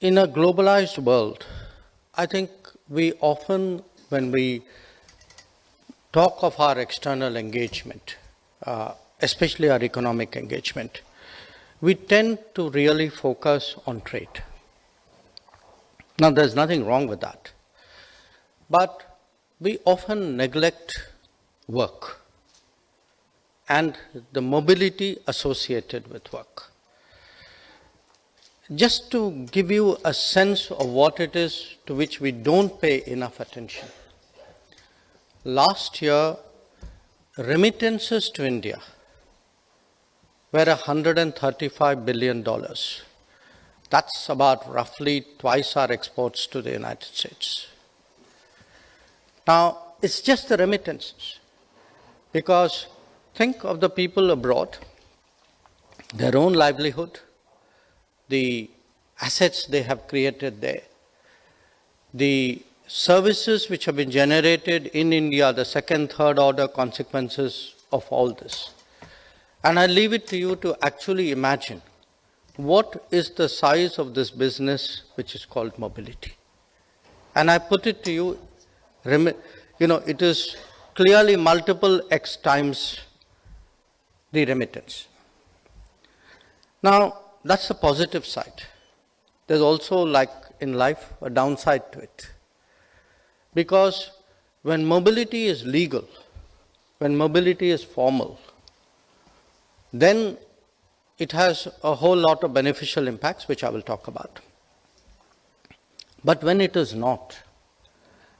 In a globalized world, I think we often, when we talk of our external engagement, especially our economic engagement, we tend to really focus on trade. Now, there's nothing wrong with that. But we often neglect work and the mobility associated with work. Just to give you a sense of what it is to which we don't pay enough attention. Last year, remittances to India were $135 billion. That's about roughly twice our exports to the United States. Now, it's just the remittances, because think of the people abroad, their own livelihood, the assets they have created there, the services which have been generated in India, the second, third order consequences of all this. And I leave it to you to actually imagine what is the size of this business which is called mobility. And I put it to you, it is clearly multiple X times the remittance. Now, that's the positive side. There's also, like in life, a downside to it. Because when mobility is legal, when mobility is formal, then it has a whole lot of beneficial impacts, which I will talk about. But when it is not,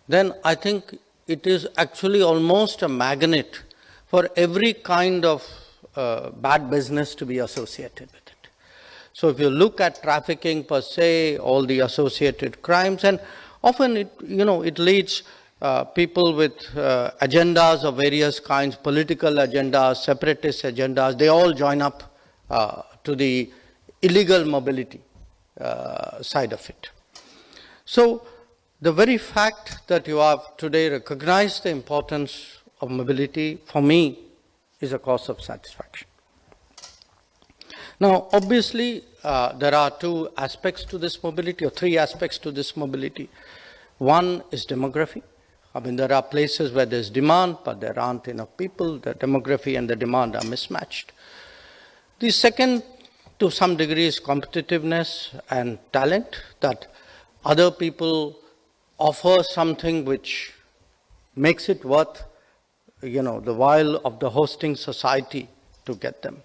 then I think it is actually almost a magnet for every kind of bad business to be associated with it. So if you look at trafficking per se, all the associated crimes, and often it leads people with agendas of various kinds, political agendas, separatist agendas, they all join up to the illegal mobility side of it. So the very fact that you have today recognized the importance of mobility, for me, is a cause of satisfaction. Now, obviously, there are two aspects to this mobility, or three aspects to this mobility. One is demography. I mean, there are places where there's demand, but there aren't enough people. The demography and the demand are mismatched. The second, to some degree, is competitiveness and talent, that other people offer something which makes it worth, the while of the hosting society to get them.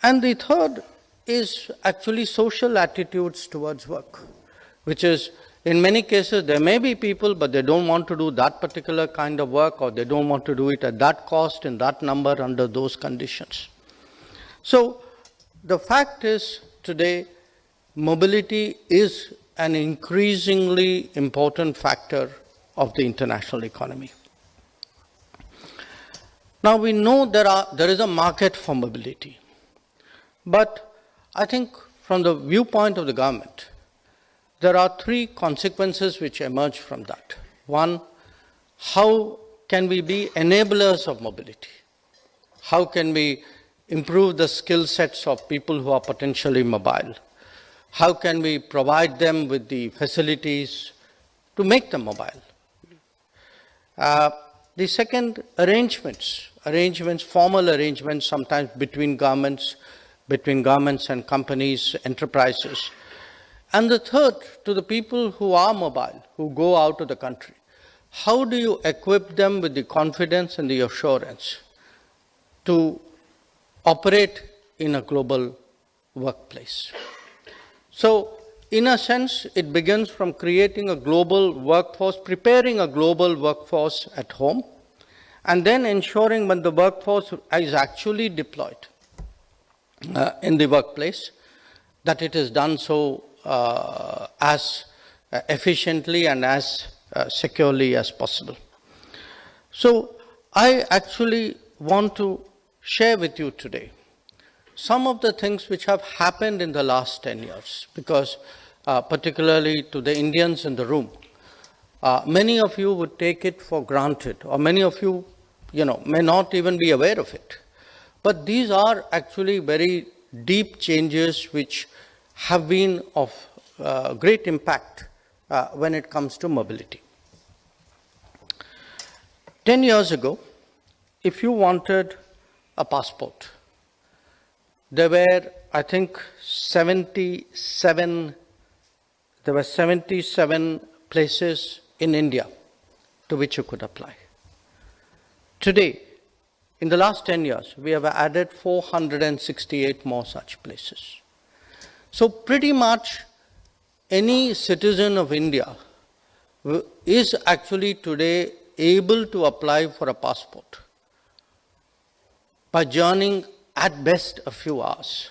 And the third is actually social attitudes towards work, which is, in many cases, there may be people, but they don't want to do that particular kind of work, or they don't want to do it at that cost, in that number, under those conditions. So the fact is, today, mobility is an increasingly important factor of the international economy. Now, we know there is a market for mobility. But I think from the viewpoint of the government, there are three consequences which emerge from that. One, how can we be enablers of mobility? How can we improve the skill sets of people who are potentially mobile? How can we provide them with the facilities to make them mobile? The second, arrangements, formal arrangements, sometimes between governments and companies, enterprises. And the third, to the people who are mobile, who go out of the country. How do you equip them with the confidence and the assurance to operate in a global workplace? So, in a sense, it begins from creating a global workforce, preparing a global workforce at home, and then ensuring when the workforce is actually deployed in the workplace, that it is done so as efficiently and as securely as possible. So I actually want to share with you today some of the things which have happened in the last 10 years, because particularly to the Indians in the room, many of you would take it for granted, or many of you, may not even be aware of it. But these are actually very deep changes which have been of great impact when it comes to mobility. 10 years ago, if you wanted a passport, there were, I think, 77 places in India to which you could apply. Today, in the last 10 years, we have added 468 more such places. So pretty much any citizen of India is actually today able to apply for a passport by journeying at best a few hours,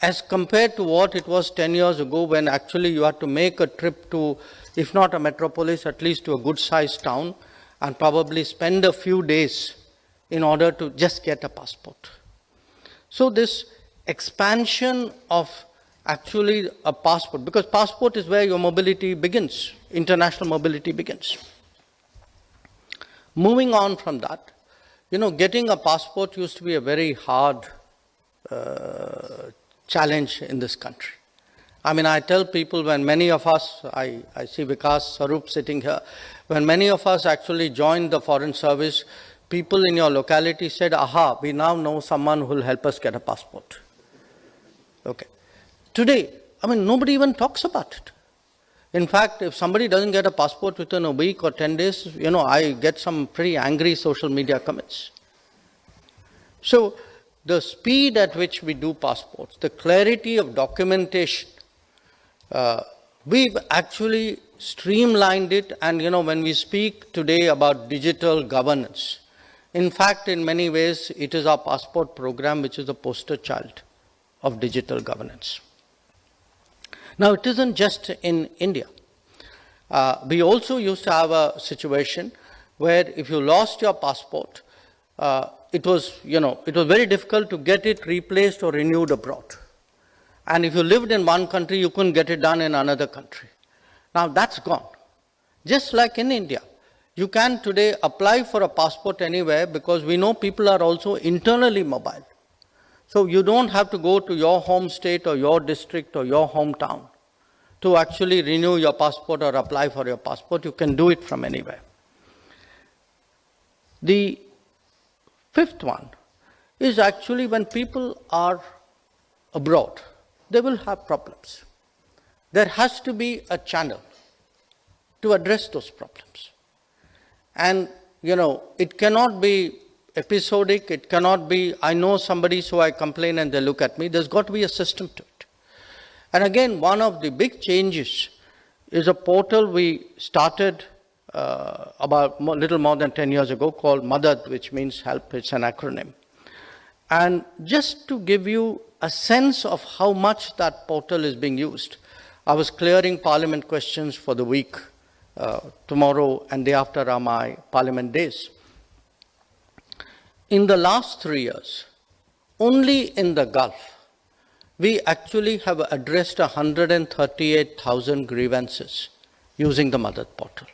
as compared to what it was 10 years ago, when actually you had to make a trip to, if not a metropolis, at least to a good-sized town, and probably spend a few days in order to just get a passport. So this expansion of actually a passport, because passport is where your mobility begins, international mobility begins. Moving on from that, getting a passport used to be a very hard challenge in this country. I mean, I tell people, when many of us, I see Vikas Sarup sitting here, when many of us actually joined the Foreign Service, people in your locality said, aha, we now know someone who will help us get a passport. Okay. Today, I mean, nobody even talks about it. In fact, if somebody doesn't get a passport within a week or 10 days, I get some pretty angry social media comments. So the speed at which we do passports, the clarity of documentation, we've actually streamlined it. And when we speak today about digital governance, in fact, in many ways, it is our passport program which is the poster child of digital governance. Now, it isn't just in India. We also used to have a situation where if you lost your passport, it was very difficult to get it replaced or renewed abroad. And if you lived in one country, you couldn't get it done in another country. Now, that's gone. Just like in India, you can today apply for a passport anywhere, because we know people are also internally mobile. So you don't have to go to your home state or your district or your hometown to actually renew your passport or apply for your passport. You can do it from anywhere. The fifth one is actually when people are abroad, they will have problems. There has to be a channel to address those problems. And, it cannot be episodic, it cannot be, I know somebody, so I complain and they look at me. There's got to be a system to it. And again, one of the big changes is a portal we started about a little more than 10 years ago called Madad, which means help. It's an acronym. And just to give you a sense of how much that portal is being used, I was clearing Parliament questions for the week. Tomorrow and day after are my Parliament days. In the last 3 years, only in the Gulf, we actually have addressed 138,000 grievances using the Madad portal.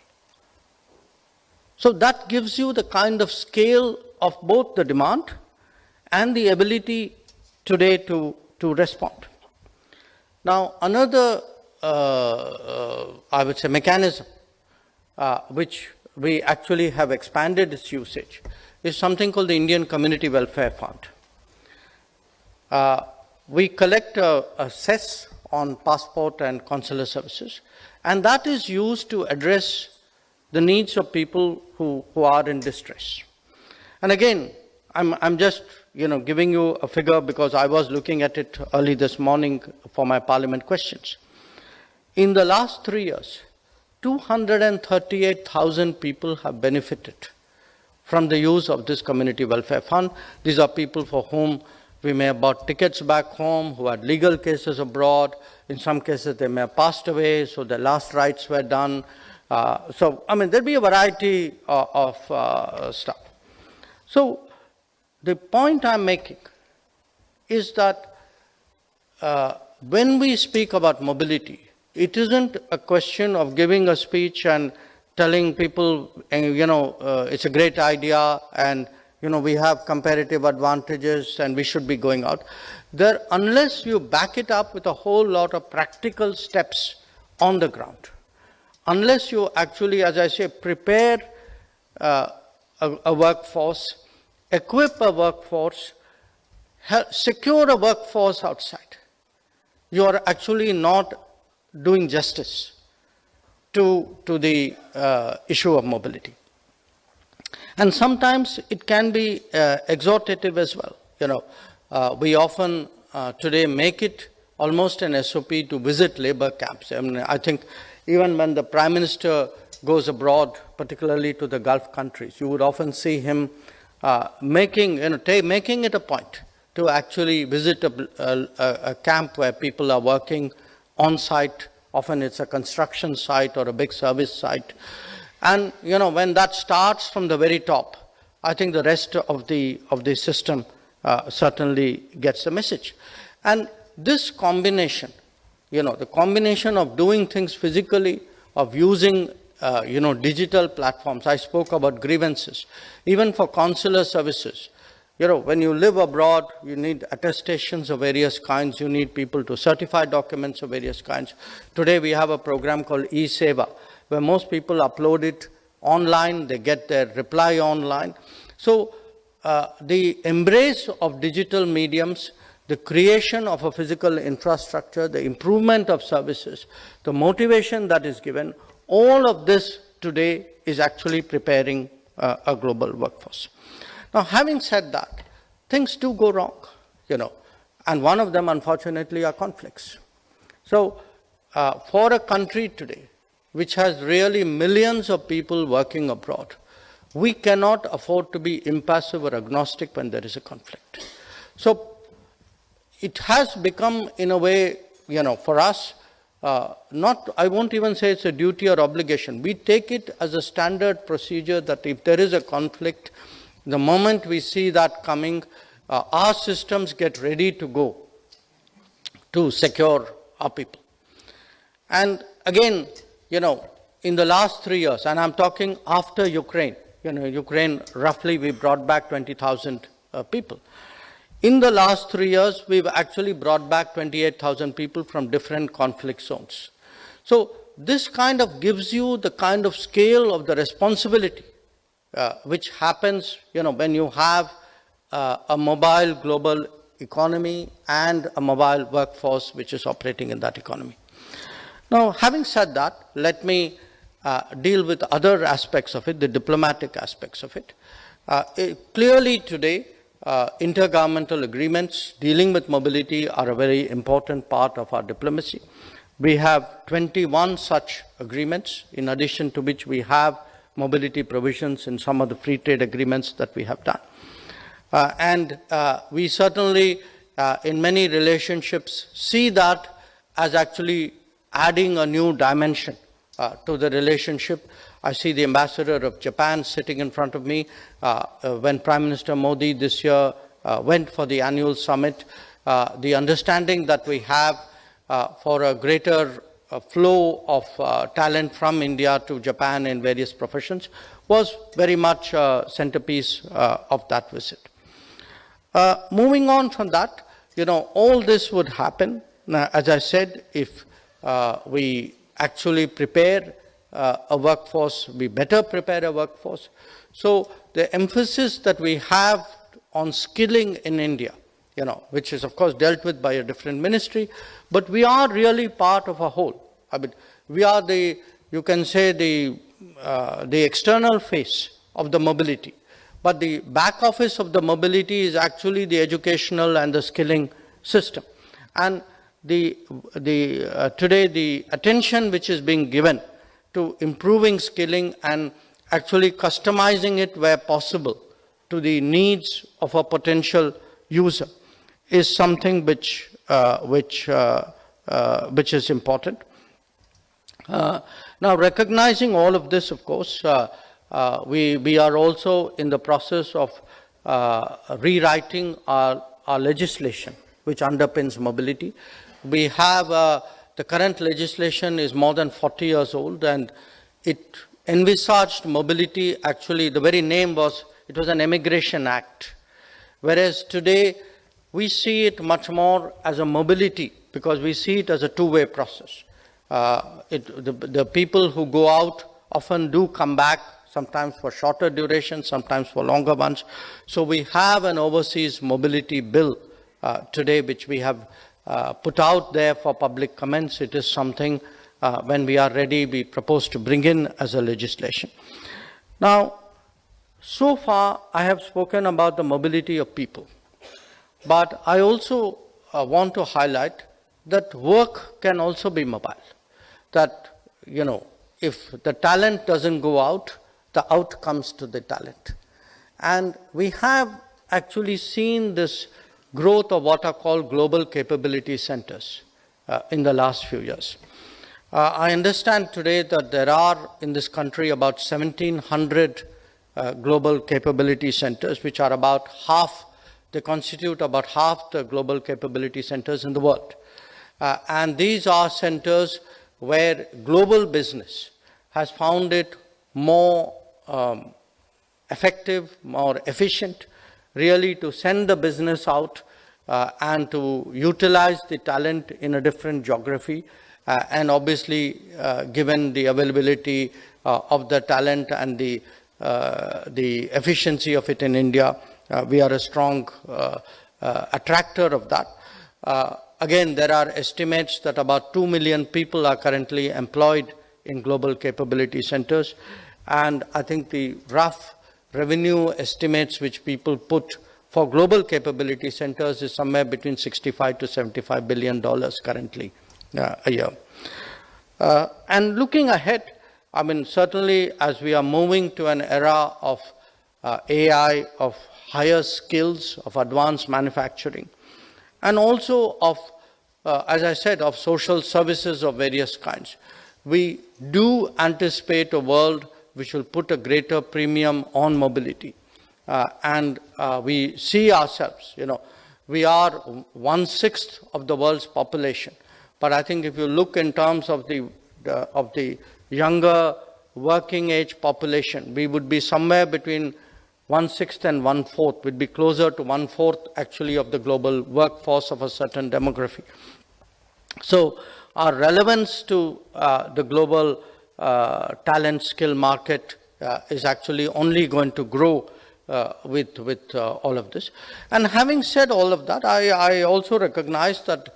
So that gives you the kind of scale of both the demand and the ability today to respond. Now, another, I would say, mechanism which we actually have expanded its usage is something called the Indian Community Welfare Fund. We collect a cess on passport and consular services, and that is used to address the needs of people who are in distress. And again, I'm just giving you a figure because I was looking at it early this morning for my Parliament questions. In the last 3 years, 238,000 people have benefited from the use of this Community Welfare Fund. These are people for whom we may have bought tickets back home, who had legal cases abroad. In some cases, they may have passed away, so their last rites were done. There'll be a variety of stuff. So the point I'm making is that when we speak about mobility, it isn't a question of giving a speech and telling people, it's a great idea and we have comparative advantages and we should be going out. There, unless you back it up with a whole lot of practical steps on the ground, unless you actually, as I say, prepare a workforce, equip a workforce, secure a workforce outside, you are actually not doing justice to the issue of mobility. And sometimes it can be exhortative as well. We often today make it almost an SOP to visit labor camps. I mean, I think even when the Prime Minister goes abroad, particularly to the Gulf countries, you would often see him making it a point to actually visit a camp where people are working on site. Often it's a construction site or a big service site. And when that starts from the very top, I think the rest of the system certainly gets the message. And this combination, the combination of doing things physically, of using digital platforms. I spoke about grievances, even for consular services. When you live abroad, you need attestations of various kinds. You need people to certify documents of various kinds. Today we have a program called E-Seva, where most people upload it online, they get their reply online. So the embrace of digital mediums, the creation of a physical infrastructure, the improvement of services, the motivation that is given, all of this today is actually preparing a global workforce. Now, having said that, things do go wrong, and one of them, unfortunately, are conflicts. So, for a country today, which has really millions of people working abroad, we cannot afford to be impassive or agnostic when there is a conflict. So, it has become, in a way, for us, I won't even say it's a duty or obligation. We take it as a standard procedure that if there is a conflict, the moment we see that coming, our systems get ready to go to secure our people. And again, in the last 3 years, and I'm talking after Ukraine, Ukraine, roughly we brought back 20,000 people. In the last 3 years, we've actually brought back 28,000 people from different conflict zones. So this kind of gives you the kind of scale of the responsibility which happens, when you have a mobile global economy and a mobile workforce which is operating in that economy. Now, having said that, let me deal with other aspects of it, the diplomatic aspects of it. Clearly today, intergovernmental agreements dealing with mobility are a very important part of our diplomacy. We have 21 such agreements, in addition to which we have mobility provisions in some of the free trade agreements that we have done. And we certainly, in many relationships, see that as actually adding a new dimension to the relationship. I see the ambassador of Japan sitting in front of me. When Prime Minister Modi this year went for the annual summit, the understanding that we have for a greater flow of talent from India to Japan in various professions was very much a centerpiece of that visit. Moving on from that, all this would happen, as I said, if we actually prepare a workforce, we better prepare a workforce. So the emphasis that we have on skilling in India, which is of course dealt with by a different ministry, but we are really part of a whole. I mean, we are you can say the external face of the mobility, but the back office of the mobility is actually the educational and the skilling system. And today the attention which is being given to improving skilling and actually customizing it where possible to the needs of a potential user is something which is important. Now, recognizing all of this, of course, we are also in the process of rewriting our legislation which underpins mobility. We have the current legislation is more than 40 years old, and it envisaged mobility. Actually, the very name was it was an immigration act. Whereas today, we see it much more as a mobility, because we see it as a two-way process. The people who go out often do come back, sometimes for shorter duration, sometimes for longer ones. So we have an overseas mobility bill today, which we have put out there for public comments. It is something, when we are ready, we propose to bring in as a legislation. Now, so far, I have spoken about the mobility of people. But I also want to highlight that work can also be mobile. That, if the talent doesn't go out, the out comes to the talent. And we have actually seen this growth of what are called global capability centers in the last few years. I understand today that there are in this country about 1,700 global capability centers, which are about half, they constitute about half the global capability centers in the world. And these are centers where global business has found it more effective, more efficient, really to send the business out and to utilize the talent in a different geography. And obviously, given the availability of the talent and the efficiency of it in India, we are a strong attractor of that. Again, there are estimates that about 2 million people are currently employed in global capability centers. And I think the rough revenue estimates which people put for global capability centers is somewhere between $65 to $75 billion currently a year. And looking ahead, I mean, certainly as we are moving to an era of AI, of higher skills, of advanced manufacturing, and also of, as I said, of social services of various kinds, we do anticipate a world which will put a greater premium on mobility. And we see ourselves, we are 1/6 of the world's population. But I think if you look in terms of the younger working age population, we would be somewhere between 1/6 and 1/4, would be closer to 1/4 actually of the global workforce of a certain demography. So our relevance to the global talent skill market is actually only going to grow with all of this. And having said all of that, I also recognize that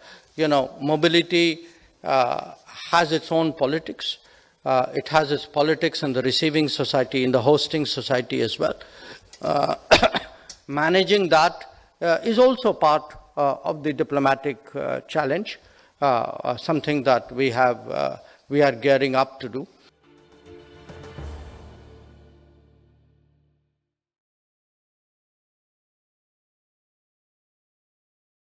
mobility has its own politics. It has its politics in the receiving society, in the hosting society as well. Managing that is also part of the diplomatic challenge, something that we are gearing up to do.